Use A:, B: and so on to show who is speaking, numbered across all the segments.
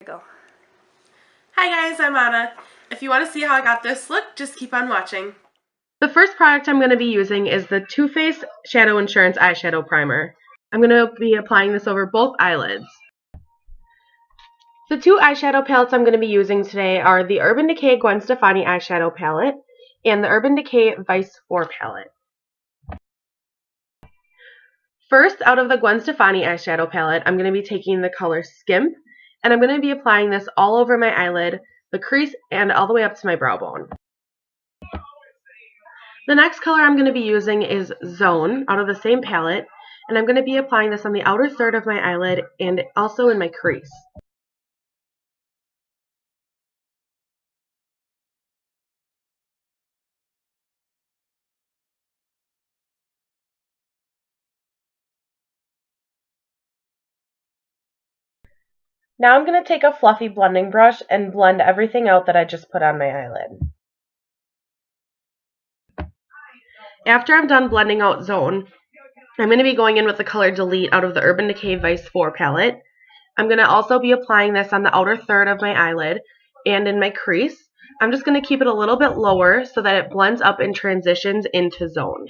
A: Go. Hi guys, I'm Anna. If you want to see how I got this look, just keep on watching. The first product I'm going to be using is the Too Faced Shadow Insurance Eyeshadow Primer. I'm going to be applying this over both eyelids. The two eyeshadow palettes I'm going to be using today are the Urban Decay Gwen Stefani eyeshadow palette and the Urban Decay Vice 4 palette. First, out of the Gwen Stefani eyeshadow palette, I'm going to be taking the color Skimp, and I'm going to be applying this all over my eyelid, the crease, and all the way up to my brow bone. The next color I'm going to be using is Zone, out of the same palette, and I'm going to be applying this on the outer third of my eyelid and also in my crease. Now I'm going to take a fluffy blending brush and blend everything out that I just put on my eyelid. After I'm done blending out Zone, I'm going to be going in with the color Delete out of the Urban Decay Vice 4 palette. I'm going to also be applying this on the outer third of my eyelid and in my crease. I'm just going to keep it a little bit lower so that it blends up and transitions into Zone.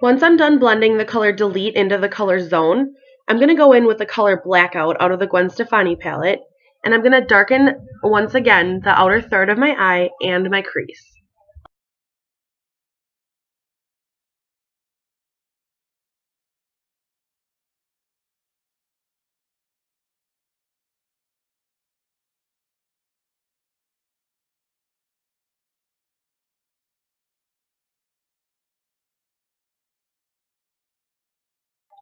A: Once I'm done blending the color Delete into the color Zone, I'm going to go in with the color Blackout out of the Gwen Stefani palette, and I'm going to darken once again the outer third of my eye and my crease.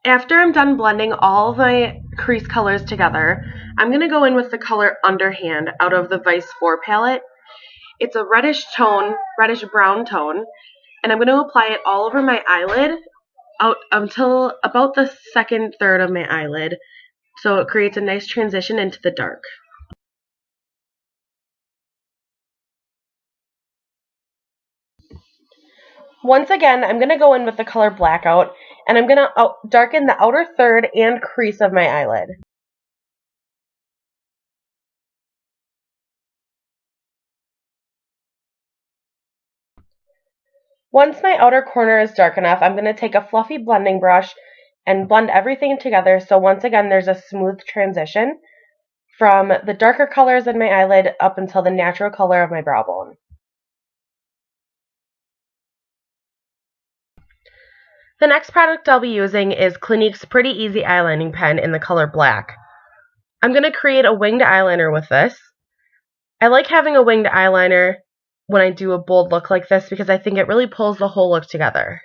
A: After I'm done blending all of my crease colors together, I'm going to go in with the color Underhand out of the Vice 4 palette. It's a reddish brown tone, and I'm going to apply it all over my eyelid out until about the second third of my eyelid, so it creates a nice transition into the dark. Once again, I'm going to go in with the color Blackout, and I'm going to darken the outer third and crease of my eyelid. Once my outer corner is dark enough, I'm going to take a fluffy blending brush and blend everything together, so once again there's a smooth transition from the darker colors in my eyelid up until the natural color of my brow bone. The next product I'll be using is Clinique's Pretty Easy Eyelining Pen in the color Black. I'm going to create a winged eyeliner with this. I like having a winged eyeliner when I do a bold look like this because I think it really pulls the whole look together.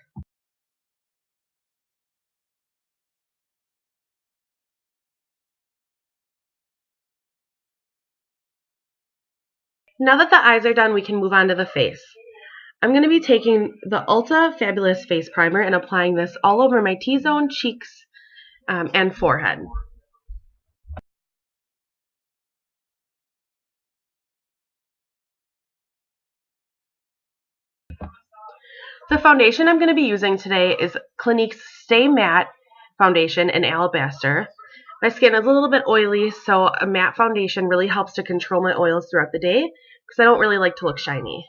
A: Now that the eyes are done, we can move on to the face. I'm going to be taking the Ulta Fabulous Face Primer and applying this all over my T-zone, cheeks, and forehead. The foundation I'm going to be using today is Clinique's Stay Matte Foundation in Alabaster. My skin is a little bit oily, so a matte foundation really helps to control my oils throughout the day because I don't really like to look shiny.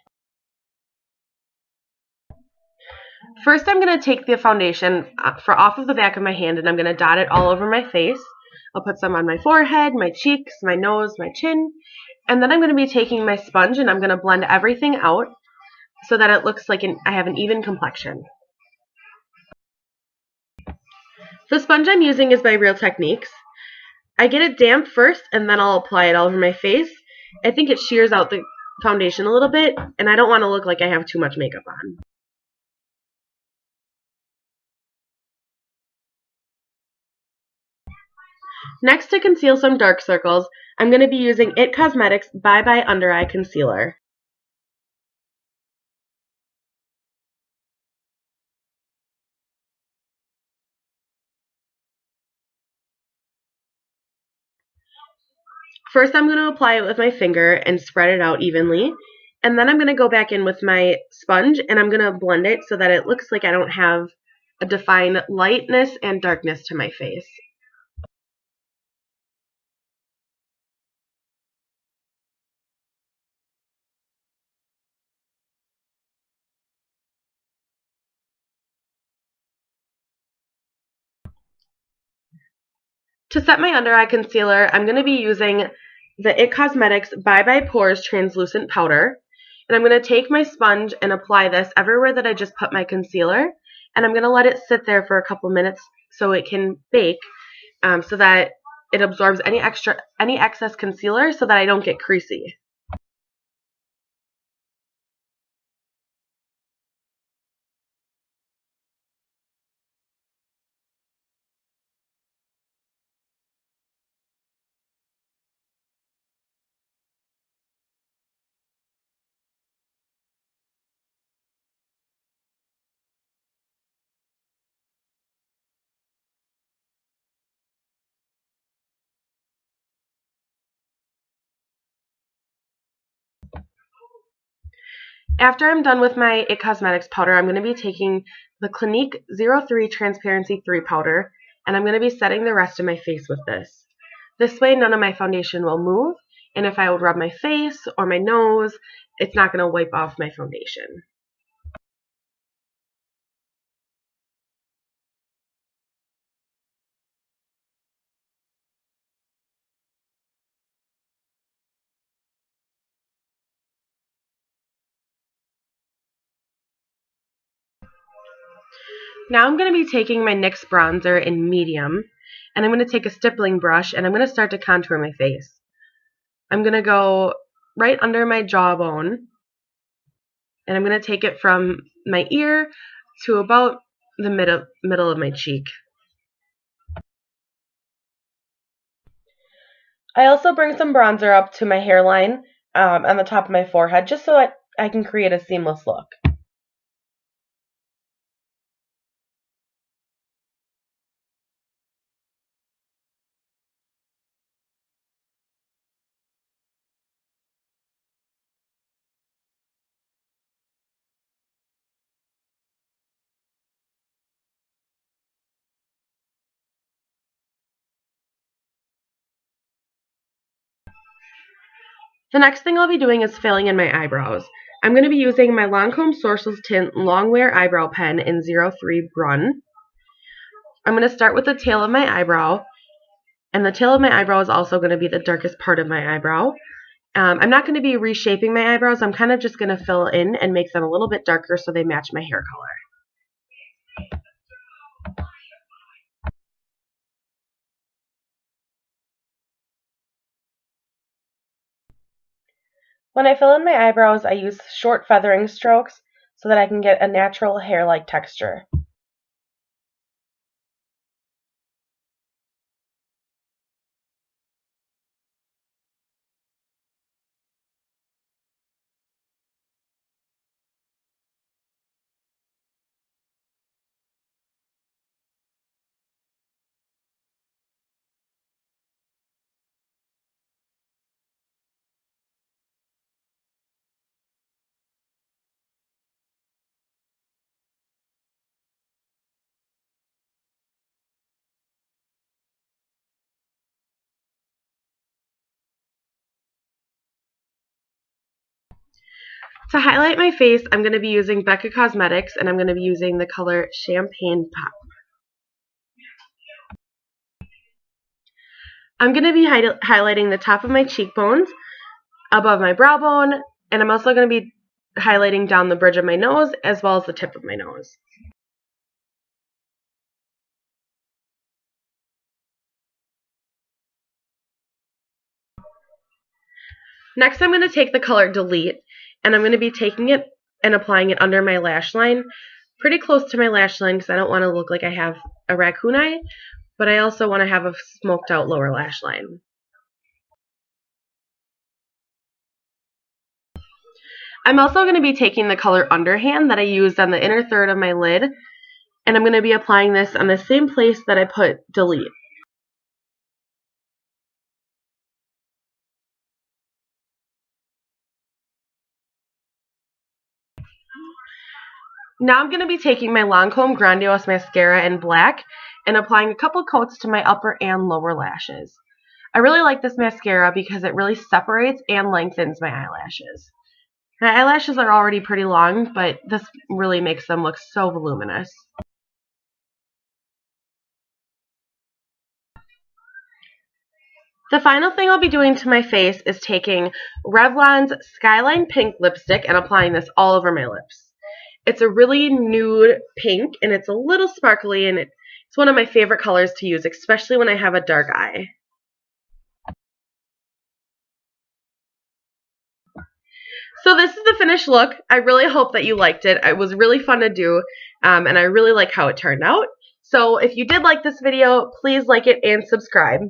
A: First, I'm going to take the foundation off of the back of my hand and I'm going to dot it all over my face. I'll put some on my forehead, my cheeks, my nose, my chin, and then I'm going to be taking my sponge and I'm going to blend everything out so that it looks like I have an even complexion. The sponge I'm using is by Real Techniques. I get it damp first and then I'll apply it all over my face. I think it shears out the foundation a little bit and I don't want to look like I have too much makeup on. Next, to conceal some dark circles, I'm going to be using IT Cosmetics Bye Bye Under Eye Concealer. First, I'm going to apply it with my finger and spread it out evenly. And then I'm going to go back in with my sponge and I'm going to blend it so that it looks like I don't have a defined lightness and darkness to my face. To set my under eye concealer, I'm going to be using the IT Cosmetics Bye Bye Pores Translucent Powder. And I'm going to take my sponge and apply this everywhere that I just put my concealer. And I'm going to let it sit there for a couple minutes so it can bake, so that it absorbs any excess concealer so that I don't get creasy. After I'm done with my IT Cosmetics powder, I'm going to be taking the Clinique 03 Transparency 3 powder, and I'm going to be setting the rest of my face with this. This way none of my foundation will move, and if I would rub my face or my nose, it's not going to wipe off my foundation. Now I'm going to be taking my NYX bronzer in medium, and I'm going to take a stippling brush, and I'm going to start to contour my face. I'm going to go right under my jawbone, and I'm going to take it from my ear to about the middle of my cheek. I also bring some bronzer up to my hairline on the top of my forehead, just so I can create a seamless look. The next thing I'll be doing is filling in my eyebrows. I'm going to be using my Lancome Sourcils Tint Longwear Eyebrow Pen in 03 Brun. I'm going to start with the tail of my eyebrow, and the tail of my eyebrow is also going to be the darkest part of my eyebrow. I'm not going to be reshaping my eyebrows. I'm kind of just going to fill in and make them a little bit darker so they match my hair color. When I fill in my eyebrows, I use short feathering strokes so that I can get a natural hair-like texture. To highlight my face, I'm going to be using Becca Cosmetics, and I'm going to be using the color Champagne Pop. I'm going to be highlighting the top of my cheekbones, above my brow bone, and I'm also going to be highlighting down the bridge of my nose as well as the tip of my nose. Next, I'm going to take the color Delete, and I'm going to be taking it and applying it under my lash line, pretty close to my lash line because I don't want to look like I have a raccoon eye, but I also want to have a smoked out lower lash line. I'm also going to be taking the color Underhand that I used on the inner third of my lid, and I'm going to be applying this on the same place that I put Delete. Now I'm going to be taking my Lancome Grandiose Mascara in black and applying a couple coats to my upper and lower lashes. I really like this mascara because it really separates and lengthens my eyelashes. My eyelashes are already pretty long, but this really makes them look so voluminous. The final thing I'll be doing to my face is taking Revlon's Skyline Pink lipstick and applying this all over my lips. It's a really nude pink, and it's a little sparkly, and it's one of my favorite colors to use, especially when I have a dark eye. So this is the finished look. I really hope that you liked it. It was really fun to do, and I really like how it turned out. So if you did like this video, please like it and subscribe.